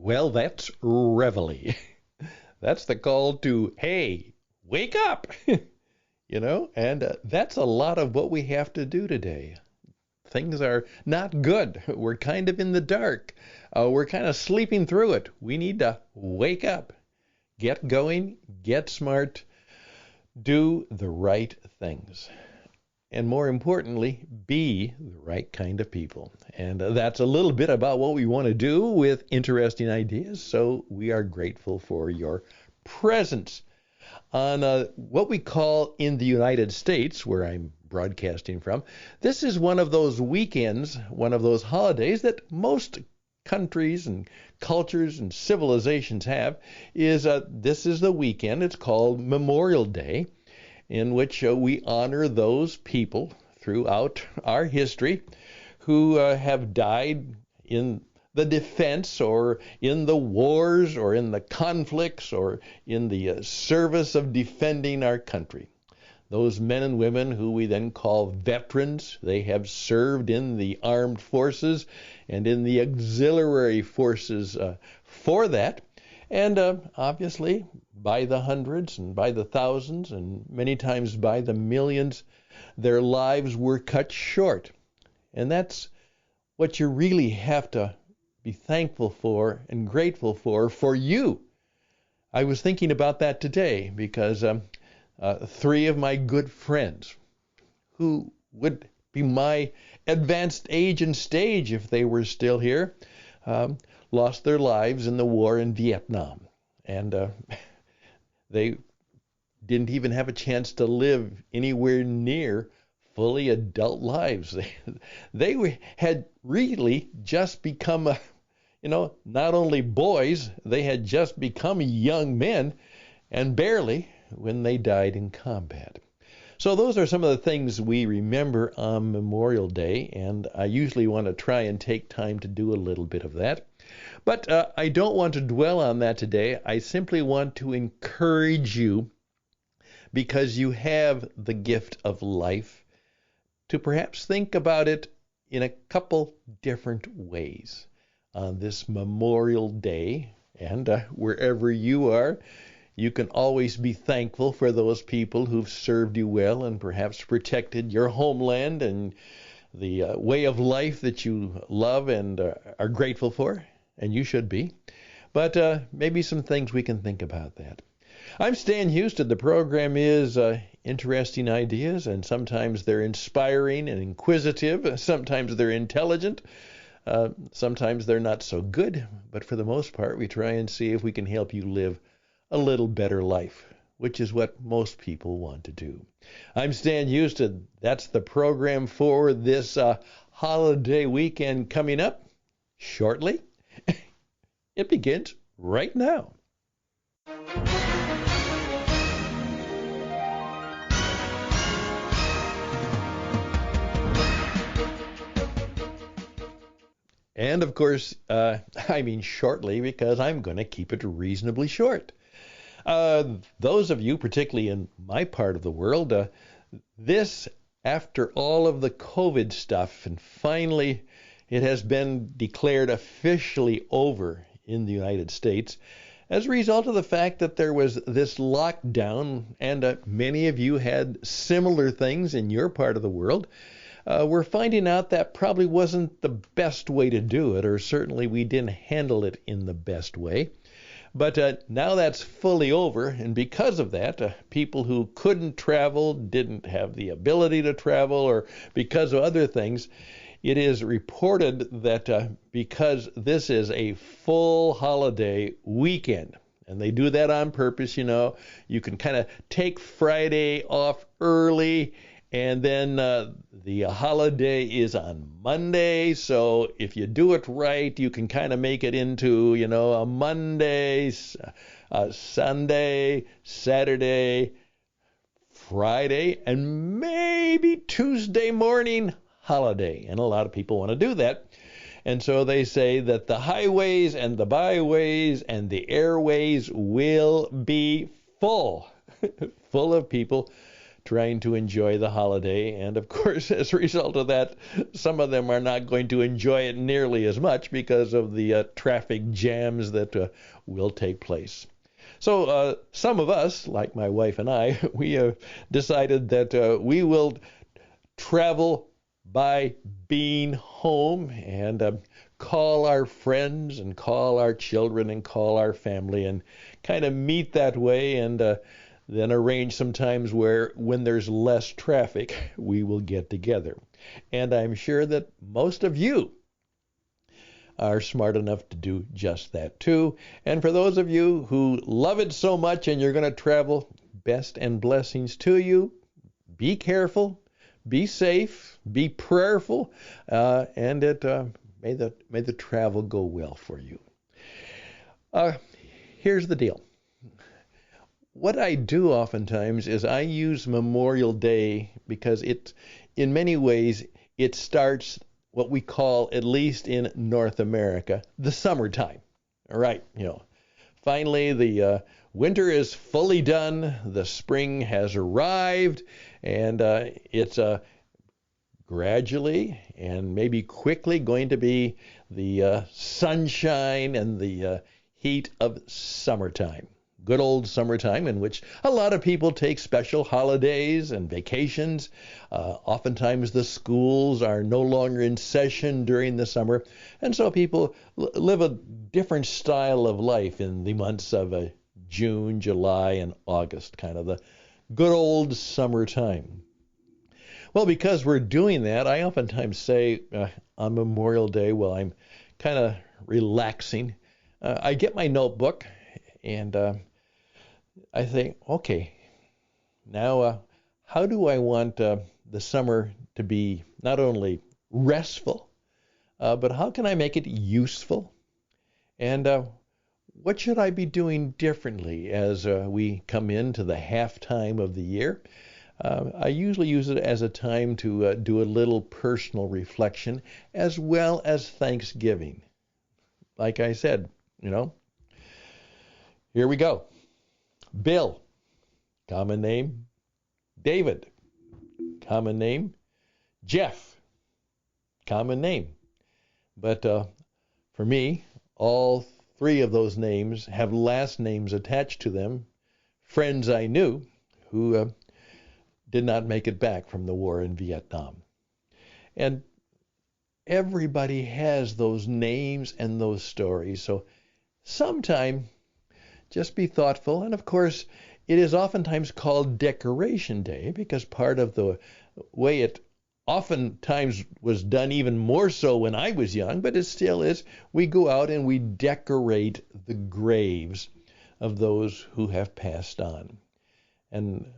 Well, that's reveille. That's the call to, hey, wake up, and that's a lot of what we have to do today. Things are not good. We're kind of in the dark. We're kind of sleeping through it. We need to wake up, get going, get smart, do the right things. And more importantly, be the right kind of people. And that's a little bit about what we want to do with interesting ideas. So we are grateful for your presence on what we call in the United States, where I'm broadcasting from. This is one of those weekends, one of those holidays that most countries and cultures and civilizations have. This is the weekend. It's called Memorial Day, in which we honor those people throughout our history who have died in the defense or in the wars or in the conflicts or in the service of defending our country. Those men and women who we then call veterans, they have served in the armed forces and in the auxiliary forces for that. And obviously, by the hundreds and by the thousands and many times by the millions, their lives were cut short. And that's what you really have to be thankful for and grateful for you. I was thinking about that today because three of my good friends who would be my advanced age and stage if they were still here, lost their lives in the war in Vietnam. And they didn't even have a chance to live anywhere near fully adult lives. They had really just become, not only boys, they had just become young men, and barely when they died in combat. So those are some of the things we remember on Memorial Day, and I usually want to try and take time to do a little bit of that. But I don't want to dwell on that today. I simply want to encourage you, because you have the gift of life, to perhaps think about it in a couple different ways on this Memorial Day. And wherever you are, you can always be thankful for those people who've served you well and perhaps protected your homeland and the way of life that you love and are grateful for, and you should be. But maybe some things we can think about that. I'm Stan Hustad. The program is Interesting Ideas, and sometimes they're inspiring and inquisitive. Sometimes they're intelligent. Sometimes they're not so good. But for the most part, we try and see if we can help you live a little better life, which is what most people want to do. I'm Stan Hustad. That's the program for this holiday weekend coming up shortly. It begins right now. And of course, I mean shortly, because I'm going to keep it reasonably short. Those of you, particularly in my part of the world, this, after all of the COVID stuff, and finally it has been declared officially over in the United States, as a result of the fact that there was this lockdown, and many of you had similar things in your part of the world, we're finding out that probably wasn't the best way to do it, or certainly we didn't handle it in the best way. But now that's fully over, and because of that, people who couldn't travel, didn't have the ability to travel, or because of other things, it is reported that because this is a full holiday weekend, and they do that on purpose, you can kind of take Friday off early, and then the holiday is on Monday, so if you do it right, you can kind of make it into, a Monday, a Sunday, Saturday, Friday, and maybe Tuesday morning holiday. And a lot of people want to do that. And so they say that the highways and the byways and the airways will be full, full of people trying to enjoy the holiday. And of course, as a result of that, some of them are not going to enjoy it nearly as much because of the traffic jams that will take place. So some of us, like my wife and I, we have decided that we will travel by being home and call our friends and call our children and call our family and kind of meet that way, and then arrange some times where when there's less traffic, we will get together. And I'm sure that most of you are smart enough to do just that too. And for those of you who love it so much and you're going to travel, best and blessings to you. Be careful, be safe, be prayerful, and may the travel go well for you. Here's the deal. What I do oftentimes is I use Memorial Day because in many ways, it starts what we call, at least in North America, the summertime. All right, finally the winter is fully done, the spring has arrived, and it's gradually and maybe quickly going to be the sunshine and the heat of summertime. Good old summertime in which a lot of people take special holidays and vacations. Oftentimes the schools are no longer in session during the summer, and so people live a different style of life in the months of June, July, and August, kind of the good old summertime. Well, because we're doing that, I oftentimes say on Memorial Day, while I'm kind of relaxing, I get my notebook and I think, okay, now how do I want the summer to be not only restful, but how can I make it useful? And what should I be doing differently as we come into the halftime of the year? I usually use it as a time to do a little personal reflection as well as Thanksgiving. Like I said, here we go. Bill, common name. David, common name. Jeff, common name. But for me, all three of those names have last names attached to them, friends I knew who did not make it back from the war in Vietnam. And everybody has those names and those stories. So sometime, just be thoughtful. And of course, it is oftentimes called Decoration Day because part of the way it oftentimes was done, even more so when I was young, but it still is, we go out and we decorate the graves of those who have passed on. And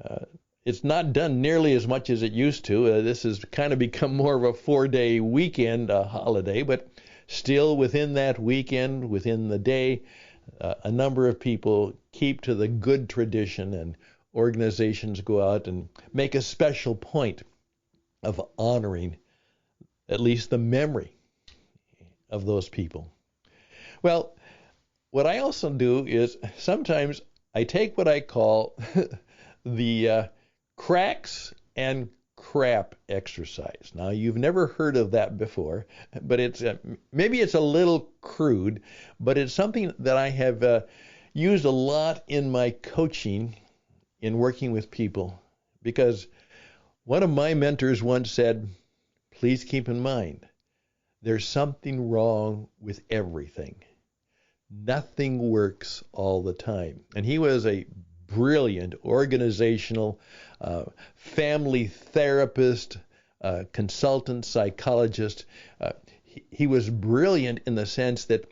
it's not done nearly as much as it used to. This has kind of become more of a 4-day weekend holiday, but still within that weekend, within the day, a number of people keep to the good tradition, and organizations go out and make a special point of honoring at least the memory of those people. Well, what I also do is sometimes I take what I call the cracks and crap exercise. Now, you've never heard of that before, but it's maybe it's a little crude, but it's something that I have used a lot in my coaching in working with people, because one of my mentors once said, please keep in mind, there's something wrong with everything. Nothing works all the time. And he was a brilliant organizational family therapist, consultant, psychologist. He was brilliant in the sense that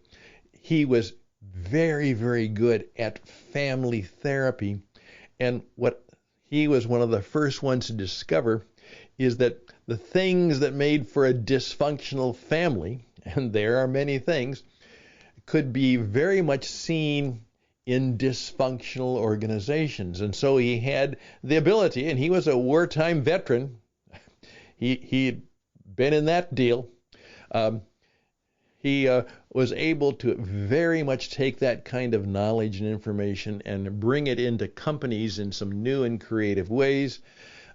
he was very, very good at family therapy. And what he was one of the first ones to discover is that the things that made for a dysfunctional family, and there are many things, could be very much seen in dysfunctional organizations. And so he had the ability, and he was a wartime veteran. He'd been in that deal. He was able to very much take that kind of knowledge and information and bring it into companies in some new and creative ways.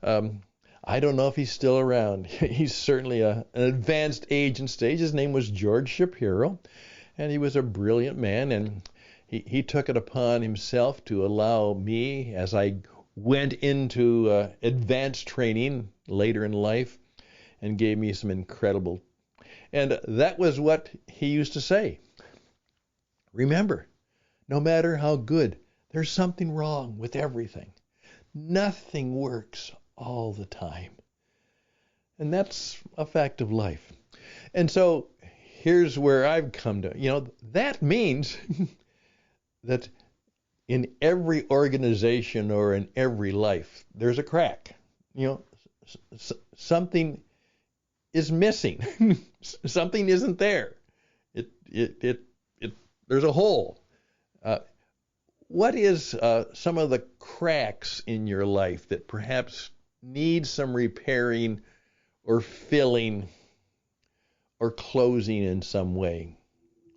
Um, I don't know if he's still around. He's certainly an advanced age and stage. His name was George Shapiro, and he was a brilliant man, and he took it upon himself to allow me, as I went into advanced training later in life, and gave me some incredible. And that was what he used to say. Remember, no matter how good, there's something wrong with everything. Nothing works all the time. And that's a fact of life. And so here's where I've come to, that means that in every organization or in every life, there's a crack. Something is missing. Something isn't there. There's a hole. What is some of the cracks in your life that perhaps need some repairing or filling or closing in some way?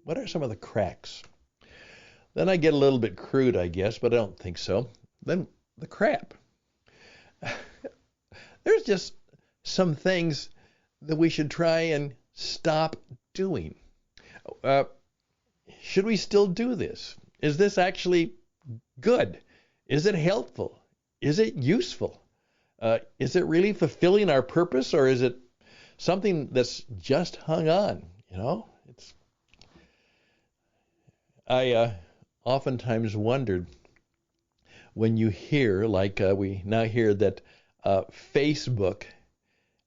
What are some of the cracks? Then I get a little bit crude, I guess, but I don't think so. Then the crap. There's just some things that we should try and stop doing. Should we still do this? Is this actually good? Is it helpful? Is it useful? Is it really fulfilling our purpose, or is it something that's just hung on? I oftentimes wondered when you hear, like we now hear that Facebook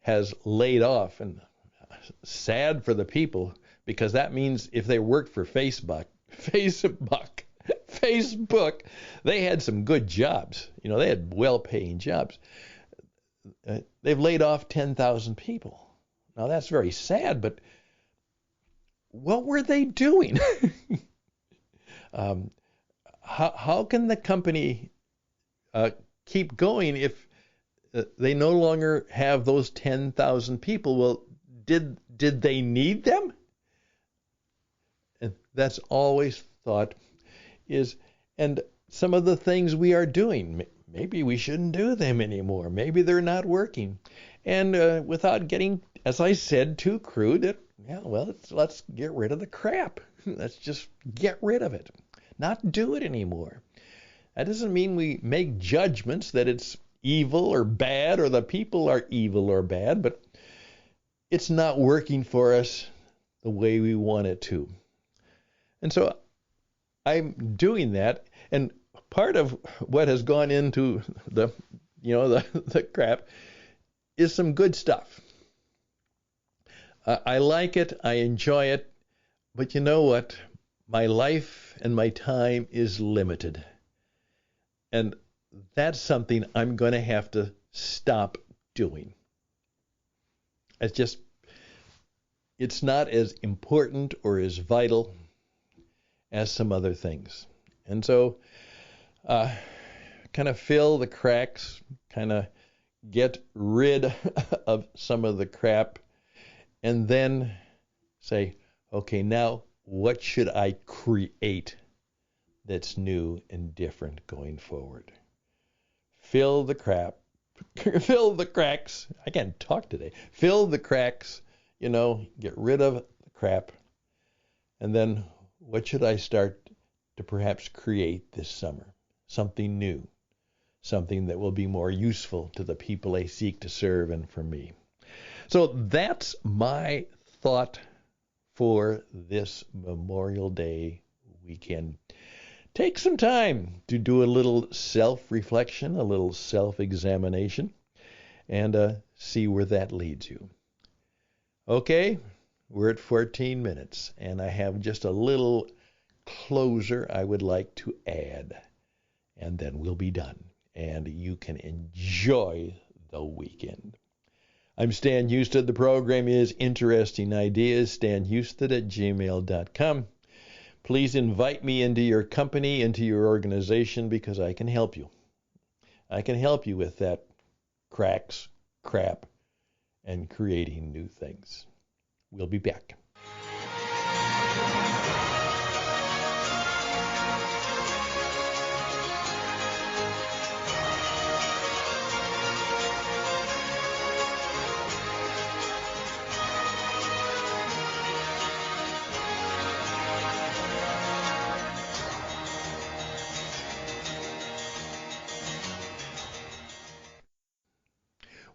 has laid off, and sad for the people, because that means if they worked for Facebook, they had some good jobs. They had well-paying jobs. They've laid off 10,000 people. Now that's very sad, but what were they doing? How can the company keep going if they no longer have those 10,000 people? Well, did they need them? And that's always thought is, and some of the things we are doing, maybe we shouldn't do them anymore. Maybe they're not working. And without getting, as I said, too crude, let's get rid of the crap. Let's just get rid of it. Not do it anymore. That doesn't mean we make judgments that it's evil or bad, or the people are evil or bad, but it's not working for us the way we want it to. And so I'm doing that, and part of what has gone into the crap is some good stuff. I like it, I enjoy it, but you know what? My life and my time is limited. And that's something I'm going to have to stop doing. It's not as important or as vital as some other things. And so kind of fill the cracks, kind of get rid of some of the crap, and then say, okay, now what should I create that's new and different going forward? Fill the cracks. I can't talk today. Fill the cracks, get rid of the crap. And then what should I start to perhaps create this summer? Something new, something that will be more useful to the people I seek to serve and for me. So that's my thought for this Memorial Day weekend. Take some time to do a little self-reflection, a little self-examination, and see where that leads you. Okay, we're at 14 minutes, and I have just a little closer I would like to add, and then we'll be done, and you can enjoy the weekend. I'm Stan Hustad. The program is Interesting Ideas, stanhustad@gmail.com. Please invite me into your company, into your organization, because I can help you. I can help you with that cracks, crap, and creating new things. We'll be back.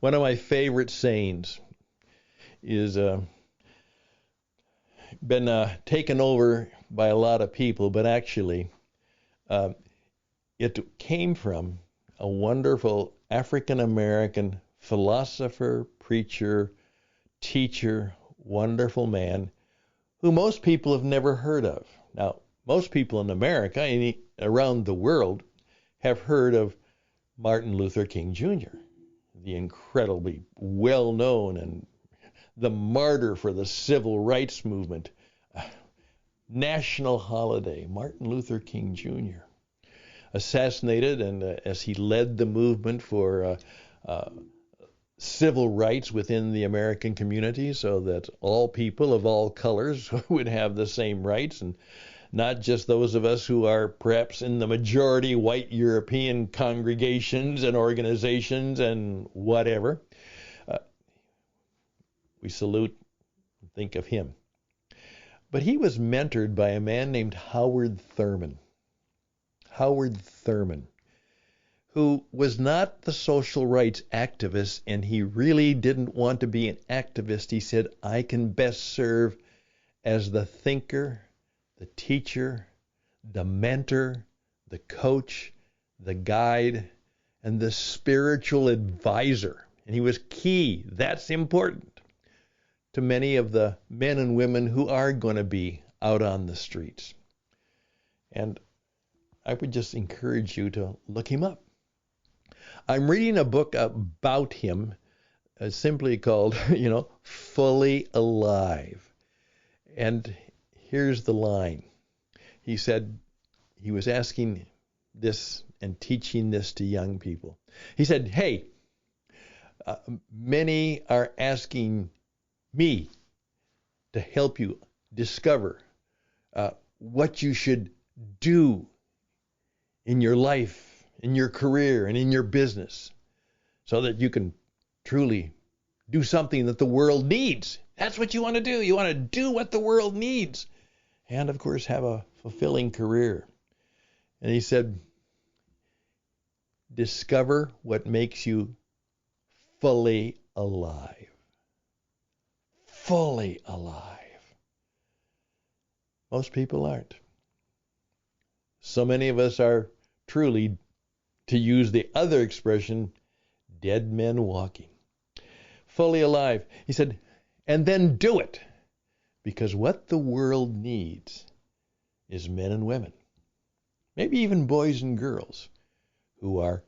One of my favorite sayings is been taken over by a lot of people, but actually uh, it came from a wonderful African American philosopher, preacher, teacher, wonderful man who most people have never heard of. Now, most people in America and around the world have heard of Martin Luther King Jr., the incredibly well-known and the martyr for the civil rights movement. National holiday, Martin Luther King Jr., assassinated, and as he led the movement for civil rights within the American community so that all people of all colors would have the same rights, and not just those of us who are perhaps in the majority white European congregations and organizations and whatever. We salute and think of him. But he was mentored by a man named Howard Thurman. Howard Thurman, who was not the social rights activist, and he really didn't want to be an activist. He said, I can best serve as the thinker, the teacher, the mentor, the coach, the guide, and the spiritual advisor. And he was key. That's important to many of the men and women who are going to be out on the streets. And I would just encourage you to look him up. I'm reading a book about him, simply called, Fully Alive. And here's the line. He said, he was asking this and teaching this to young people. He said, hey, many are asking me to help you discover what you should do in your life, in your career, and in your business so that you can truly do something that the world needs. That's what you want to do. You want to do what the world needs. And, of course, have a fulfilling career. And he said, discover what makes you fully alive. Fully alive. Most people aren't. So many of us are truly, to use the other expression, dead men walking. Fully alive. He said, and then do it. Because what the world needs is men and women, maybe even boys and girls, who are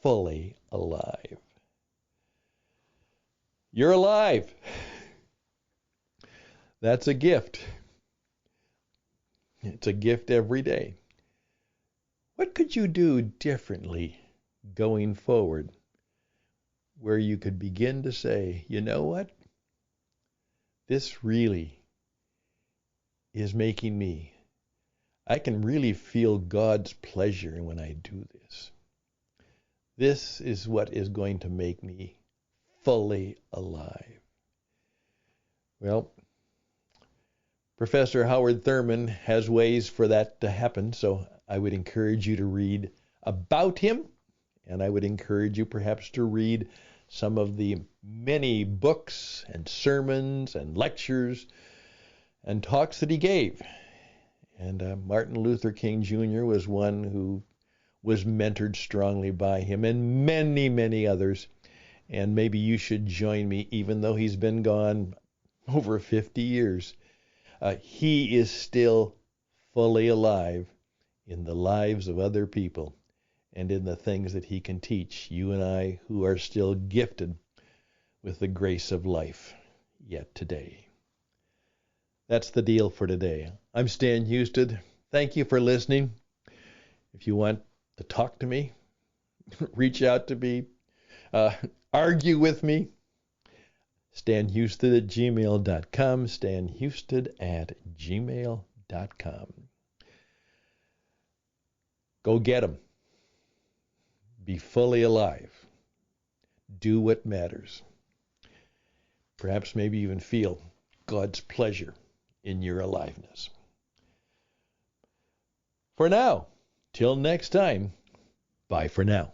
fully alive. You're alive. That's a gift. It's a gift every day. What could you do differently going forward where you could begin to say, you know what? This really is making me. I can really feel God's pleasure when I do this. This is what is going to make me fully alive. Well, Professor Howard Thurman has ways for that to happen, so I would encourage you to read about him, and I would encourage you perhaps to read some of the many books and sermons and lectures and talks that he gave. And Martin Luther King Jr. was one who was mentored strongly by him, and many, many others. And maybe you should join me, even though he's been gone over 50 years. He is still fully alive in the lives of other people and in the things that he can teach you and I, who are still gifted with the grace of life yet today. That's the deal for today. I'm Stan Hustad. Thank you for listening. If you want to talk to me, reach out to me, argue with me, stanhustad@gmail.com, stanhustad@gmail.com. Go get them. Be fully alive. Do what matters. Perhaps maybe even feel God's pleasure in your aliveness. For now, till next time, bye for now.